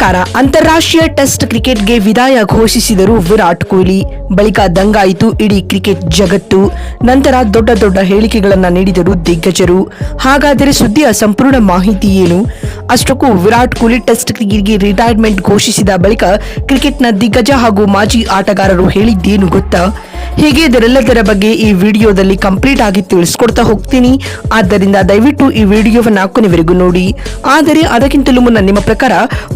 ನಮಸ್ಕಾರ. ಅಂತಾರಾಷ್ಟ್ರೀಯ ಟೆಸ್ಟ್ ಕ್ರಿಕೆಟ್ಗೆ ವಿದಾಯ ಘೋಷಿಸಿದರು ವಿರಾಟ್ ಕೊಹ್ಲಿ. ಬಳಿಕ ದಂಗಾಯಿತು ಇಡೀ ಕ್ರಿಕೆಟ್ ಜಗತ್ತು. ನಂತರ ದೊಡ್ಡ ದೊಡ್ಡ ಹೇಳಿಕೆಗಳನ್ನು ನೀಡಿದರು ದಿಗ್ಗಜರು. ಹಾಗಾದರೆ ಸುದ್ದಿಯ ಸಂಪೂರ್ಣ ಮಾಹಿತಿ ಏನು? ಅಷ್ಟಕ್ಕೂ ವಿರಾಟ್ ಕೊಹ್ಲಿ ಟೆಸ್ಟ್ ಕ್ರಿಕೆಟ್ಗೆ ರಿಟೈರ್ಮೆಂಟ್ ಘೋಷಿಸಿದ ಬಳಿಕ ಕ್ರಿಕೆಟ್ನ ದಿಗ್ಗಜ ಹಾಗೂ ಮಾಜಿ ಆಟಗಾರರು ಹೇಳಿದ್ದೇನು ಗೊತ್ತಾ? ಹೀಗೆ ಇದರೆಲ್ಲದರ ಬಗ್ಗೆ ಈ ವಿಡಿಯೋದಲ್ಲಿ ಕಂಪ್ಲೀಟ್ ಆಗಿ ತಿಳಿಸ್ಕೊಡ್ತಾ ಹೋಗ್ತೀನಿ. ಆದ್ದರಿಂದ ದಯವಿಟ್ಟು ಈ ವಿಡಿಯೋವನ್ನ ಕೊನೆವರೆಗೂ ನೋಡಿ. ಆದರೆ ಅದಕ್ಕಿಂತಲೂ ಮುನ್ನ ನಿಮ್ಮ ಪ್ರಕಾರ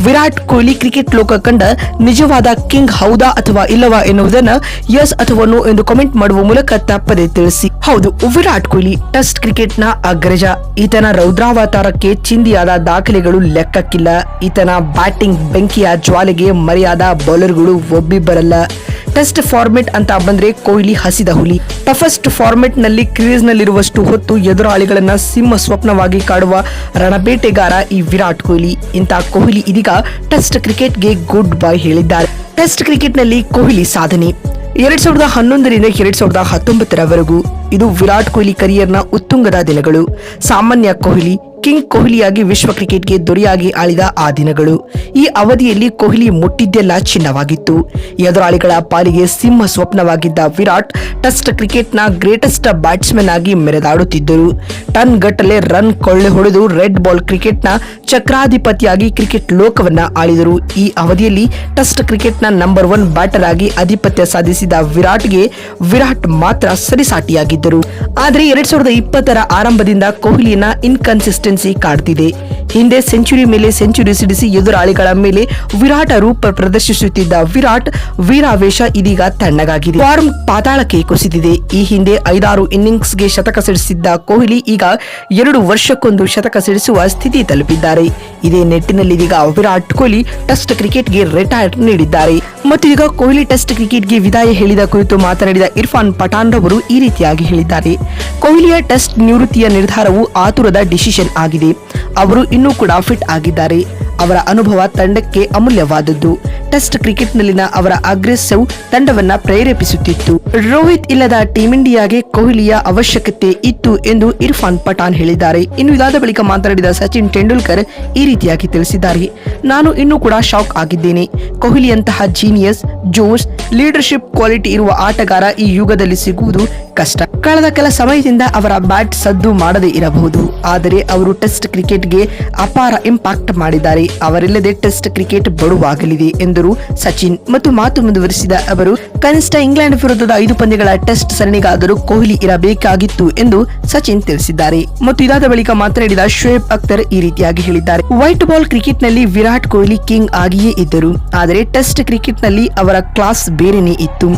ವಿರಾಟ್ ಕೊಹ್ಲಿ ಕ್ರಿಕೆಟ್ ಲೋಕ ಕಂಡ ನಿಜವಾದ ಕಿಂಗ್ ಹೌದಾ ಅಥವಾ ಇಲ್ಲವಾ ಎನ್ನುವುದನ್ನ ಯಸ್ ಅಥವಾ ನೋ ಎಂದು ಕಾಮೆಂಟ್ ಮಾಡುವ ಮೂಲಕ ತಪ್ಪದೆ ತಿಳಿಸಿ. ಹೌದು, ವಿರಾಟ್ ಕೊಹ್ಲಿ ಟೆಸ್ಟ್ ಕ್ರಿಕೆಟ್ನ ಅಗ್ರಜ. ಈತನ ರೌದ್ರಾವತಾರಕ್ಕೆ ಚಿಂದಿಯಾದ ದಾಖಲೆಗಳು ಲೆಕ್ಕಕ್ಕಿಲ್ಲ. ಈತನ ಬ್ಯಾಟಿಂಗ್ ಬೆಂಕಿಯ ಜ್ವಾಲೆಗೆ ಮರೆಯಾದ ಬೌಲರ್ಗಳು ಒಬ್ಬಿಬ್ಬರಲ್ಲ. ಟೆಸ್ಟ್ ಫಾರ್ಮೆಟ್ ಅಂತ ಬಂದ್ರೆ ಕೊಹ್ಲಿ ಹಸಿದ ಹುಲಿ. ಟಫೆಸ್ಟ್ ಫಾರ್ಮೆಟ್ ನಲ್ಲಿ ಕ್ರೀಸ್ ನಲ್ಲಿರುವಷ್ಟು ಹೊತ್ತು ಎದುರಾಳಿಗಳನ್ನ ಸಿಂಹ ಸ್ವಪ್ನವಾಗಿ ಕಾಡುವ ರಣಬೇಟೆಗಾರ ಈ ವಿರಾಟ್ ಕೊಹ್ಲಿ. ಇಂಥ ಕೊಹ್ಲಿ ಇದೀಗ ಟೆಸ್ಟ್ ಕ್ರಿಕೆಟ್ಗೆ ಗುಡ್ ಬೈ ಹೇಳಿದ್ದಾರೆ. ಟೆಸ್ಟ್ ಕ್ರಿಕೆಟ್ ನಲ್ಲಿ ಕೊಹ್ಲಿ ಸಾಧನೆ 2011ರಿಂದ 2019ರವರೆಗೂ ಇದು ವಿರಾಟ್ ಕೊಹ್ಲಿ ಕರಿಯರ್ನ ಉತ್ತುಂಗದ ದಿನಗಳು. ಸಾಮಾನ್ಯ ಕೊಹ್ಲಿ ಕಿಂಗ್ ಕೊಹ್ಲಿಯಾಗಿ ವಿಶ್ವ ಕ್ರಿಕೆಟ್ಗೆ ದೊರೆಯಾಗಿ ಆಳಿದ ಆ ದಿನಗಳು. ಈ ಅವಧಿಯಲ್ಲಿ ಕೊಹ್ಲಿ ಮುಟ್ಟಿದ್ದೆಲ್ಲ ಚಿನ್ನವಾಗಿತ್ತು. ಎದುರಾಳಿಗಳ ಪಾಲಿಗೆ ಸಿಂಹ ಸ್ವಪ್ನವಾಗಿದ್ದ ವಿರಾಟ್ ಟೆಸ್ಟ್ ಕ್ರಿಕೆಟ್ನ ಗ್ರೇಟೆಸ್ಟ್ ಬ್ಯಾಟ್ಸ್ಮನ್ ಆಗಿ ಮೆರೆದಾಡುತ್ತಿದ್ದರು. ಟನ್ ಗಟ್ಟಲೆ ರನ್ ಕೊಳ್ಳೆ ಹೊಡೆದು ರೆಡ್ ಬಾಲ್ ಕ್ರಿಕೆಟ್ನ ಚಕ್ರಾಧಿಪತಿಯಾಗಿ ಕ್ರಿಕೆಟ್ ಲೋಕವನ್ನ ಆಳಿದರು. ಈ ಅವಧಿಯಲ್ಲಿ ಟೆಸ್ಟ್ ಕ್ರಿಕೆಟ್ನ ನಂಬರ್ 1 ಬ್ಯಾಟರ್ ಆಗಿ ಆಧಿಪತ್ಯ ಸಾಧಿಸಿದ ವಿರಾಟ್ ಮಾತ್ರ ಸರಿಸಾಟಿಯಾಗಿದ್ದರು. ಆದರೆ 2020ರ ಆರಂಭದಿಂದ ಕೊಹ್ಲಿನ ಇನ್ಕನ್ಸಿಸ್ಟೆನ್ಸಿ ಕಾಡ್ತಿದೆ. ಹಿಂದೆ ಸೆಂಚುರಿ ಮೇಲೆ ಸೆಂಚುರಿ ಸಿಡಿಸಿ ಎದುರಾಳಿಗಳ ಮೇಲೆ ವಿರಾಟ ರೂಪ ಪ್ರದರ್ಶಿಸುತ್ತಿದ್ದ ವಿರಾಟ್ ವೀರಾವೇಶ ಇದೀಗ ತಣ್ಣಗಾಗಿದೆ. ಫಾರ್ಮ್ ಪಾತಾಳಕ್ಕೆ ಕುಸಿದಿದೆ. ಈ ಹಿಂದೆ 5-6 ಇನ್ನಿಂಗ್ಸ್ಗೆ ಶತಕ ಸಿಡಿಸಿದ್ದ ಕೊಹ್ಲಿ ಈಗ 2 ವರ್ಷಕ್ಕೊಂದು ಶತಕ ಸಿಡಿಸುವ ಸ್ಥಿತಿ ತಲುಪಿದ್ದಾರೆ. ಇದೇ ನಿಟ್ಟಿನಲ್ಲಿ ಇದೀಗ ವಿರಾಟ್ ಕೊಹ್ಲಿ ಟೆಸ್ಟ್ ಕ್ರಿಕೆಟ್ಗೆ ರಿಟೈರ್ ನೀಡಿದ್ದಾರೆ. ಮತ್ತು ಈಗ ಕೊಹ್ಲಿ ಟೆಸ್ಟ್ ಕ್ರಿಕೆಟ್ಗೆ ವಿದಾಯ ಹೇಳಿದ ಕುರಿತು ಮಾತನಾಡಿದ ಇರ್ಫಾನ್ ಪಠಾಣ್ ರವರು ಈ ರೀತಿಯಾಗಿ ಹೇಳಿದ್ದಾರೆ. ಕೊಹ್ಲಿಯ ಟೆಸ್ಟ್ ನಿವೃತ್ತಿಯ ನಿರ್ಧಾರವು ಆತುರದ ಡಿಸಿಷನ್ ಆಗಿದೆ. ಅವರು ಇನ್ನೂ ಕೂಡ ಫಿಟ್ ಆಗಿದ್ದಾರೆ. ಅವರ ಅನುಭವ ತಂಡಕ್ಕೆ ಅಮೂಲ್ಯವಾದದ್ದು. ಟೆಸ್ಟ್ ಕ್ರಿಕೆಟ್ನಲ್ಲಿನ ಅವರ ಅಗ್ರೆಸಿವ್ ತಂಡವನ್ನ ಪ್ರೇರೇಪಿಸುತ್ತಿತ್ತು. ರೋಹಿತ್ ಇಲ್ಲದ ಟೀಂ ಇಂಡಿಯಾಗೆ ಕೊಹ್ಲಿಯ ಅವಶ್ಯಕತೆ ಇತ್ತು ಎಂದು ಇರ್ಫಾನ್ ಪಠಾಣ್ ಹೇಳಿದ್ದಾರೆ. ಇನ್ನು ಇದಾದ ಬಳಿಕ ಮಾತನಾಡಿದ ಸಚಿನ್ ತೆಂಡೂಲ್ಕರ್ ಈ ರೀತಿಯಾಗಿ ತಿಳಿಸಿದ್ದಾರೆ. ನಾನು ಇನ್ನೂ ಕೂಡ ಶಾಕ್ ಆಗಿದ್ದೇನೆ. ಕೊಹ್ಲಿಯಂತಹ ಜೀನಿಯಸ್, ಜೋಶ್, ಲೀಡರ್ಶಿಪ್ ಕ್ವಾಲಿಟಿ ಇರುವ ಆಟಗಾರ ಈ ಯುಗದಲ್ಲಿ ಸಿಗುವುದು ಕಷ್ಟ. ಕಳೆದ ಕೆಲ ಸಮಯದಿಂದ ಅವರ ಬ್ಯಾಟ್ ಸದ್ದು ಮಾಡದೇ ಇರಬಹುದು, ಆದರೆ ಅವರು ಟೆಸ್ಟ್ ಕ್ರಿಕೆಟ್ಗೆ ಅಪಾರ ಇಂಪ್ಯಾಕ್ಟ್ ಮಾಡಿದ್ದಾರೆ. ಅವರಿಲ್ಲದೆ ಟೆಸ್ಟ್ ಕ್ರಿಕೆಟ್ ಬಡುವಾಗಲಿದೆ ಎಂದರು ಸಚಿನ್. ಮತ್ತು ಮಾತು ಮುಂದುವರಿಸಿದ ಅವರು, ಕನಿಷ್ಠ ಇಂಗ್ಲೆಂಡ್ ವಿರುದ್ಧದ 5 ಪಂದ್ಯಗಳ ಟೆಸ್ಟ್ ಸರಣಿಗಾದರೂ ಕೊಹ್ಲಿ ಇರಬೇಕಾಗಿತ್ತು ಎಂದು ಸಚಿನ್ ತಿಳಿಸಿದ್ದಾರೆ. ಮತ್ತು ಇದಾದ ಬಳಿಕ ಮಾತನಾಡಿದ ಶೋಯಬ್ ಅಖ್ತರ್ ಈ ರೀತಿಯಾಗಿ ಹೇಳಿದ್ದಾರೆ. ವೈಟ್ ಬಾಲ್ ಕ್ರಿಕೆಟ್ ನಲ್ಲಿ ವಿರಾಟ್ ಕೊಹ್ಲಿ ಕಿಂಗ್ ಆಗಿಯೇ ಇದ್ದರು, ಆದರೆ ಟೆಸ್ಟ್ ಕ್ರಿಕೆಟ್ ನಲ್ಲಿ ಅವರ ಕ್ಲಾಸ್ ಬೇರೆನೇ ಇತ್ತು.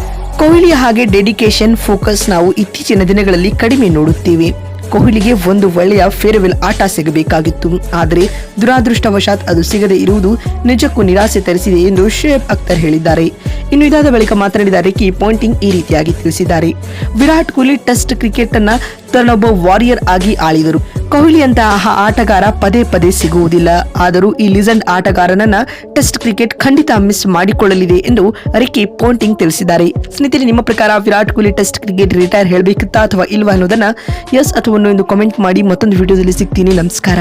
ಕೊಹ್ಲಿಯ ಹಾಗೆ ಡೆಡಿಕೇಶನ್, ಫೋಕಸ್ ನಾವು ಇತ್ತೀಚಿನ ದಿನಗಳಲ್ಲಿ ಕಡಿಮೆ ನೋಡುತ್ತೇವೆ. ಕೊಹ್ಲಿಗೆ ಒಂದು ಒಳ್ಳೆಯ ಫೇರ್ವೆಲ್ ಆಟ ಸಿಗಬೇಕಾಗಿತ್ತು, ಆದರೆ ದುರಾದೃಷ್ಟವಶಾತ್ ಅದು ಸಿಗದೇ ಇರುವುದು ನಿಜಕ್ಕೂ ನಿರಾಸೆ ತರಿಸಿದೆ ಎಂದು ಶೋಯಬ್ ಅಖ್ತರ್ ಹೇಳಿದ್ದಾರೆ. ಇನ್ನು ಇದಾದ ಬಳಿಕ ಮಾತನಾಡಿದ ರಿಕಿ ಪಾಂಟಿಂಗ್ ಈ ರೀತಿಯಾಗಿ ತಿಳಿಸಿದ್ದಾರೆ. ವಿರಾಟ್ ಕೊಹ್ಲಿ ಟೆಸ್ಟ್ ಕ್ರಿಕೆಟ್ ಅನ್ನ ತನ್ನೊಬ್ಬ ವಾರಿಯರ್ ಆಗಿ ಆಳಿದರು. ಕೊಹ್ಲಿಯಂತಹ ಆಟಗಾರ ಪದೇ ಪದೇ ಸಿಗುವುದಿಲ್ಲ. ಆದರೂ ಈ ಲಿಜೆಂಡ್ ಆಟಗಾರನನ್ನ ಟೆಸ್ಟ್ ಕ್ರಿಕೆಟ್ ಖಂಡಿತ ಮಿಸ್ ಮಾಡಿಕೊಳ್ಳಲಿದೆ ಎಂದು ರಿಕಿ ಪಾಂಟಿಂಗ್ ತಿಳಿಸಿದ್ದಾರೆ. ಸ್ನೇಹಿತರೆ, ನಿಮ್ಮ ಪ್ರಕಾರ Virat Kohli test cricket retire ಹೇಳಬೇಕಿತ್ತಾ ಅಥವಾ ಇಲ್ವಾ ಅನ್ನೋದನ್ನ ಎಸ್ ಅಥವಾ ನೋ ಎಂದು ಕಾಮೆಂಟ್ ಮಾಡಿ. ಮತ್ತೊಂದು ವಿಡಿಯೋದಲ್ಲಿ ಸಿಗ್ತೀನಿ. ನಮಸ್ಕಾರ.